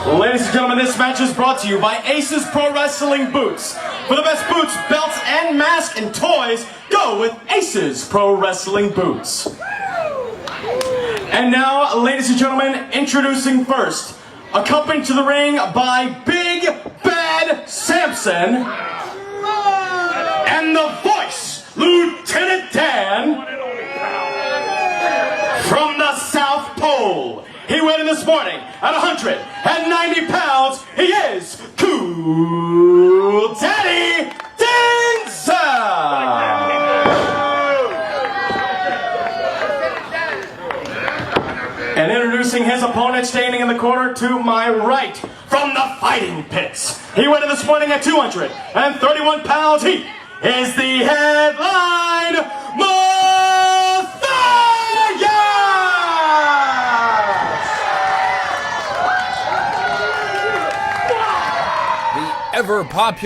Ladies and gentlemen, this match is brought to you by Aces Pro Wrestling Boots. For the best boots, belts, and masks and toys, go with Aces Pro Wrestling Boots. And now, ladies and gentlemen, introducing first, accompanied to the ring by Big Bad Samson and the Voice, Lieutenant Dan, from the South Pole. He weighed in this morning at 190 pounds. He is Kool Daddi Denzell. And introducing his opponent, standing in the corner to my right, from the fighting pits. He weighed in this morning at 231 pounds. He is the headline Mathyus. Ever popular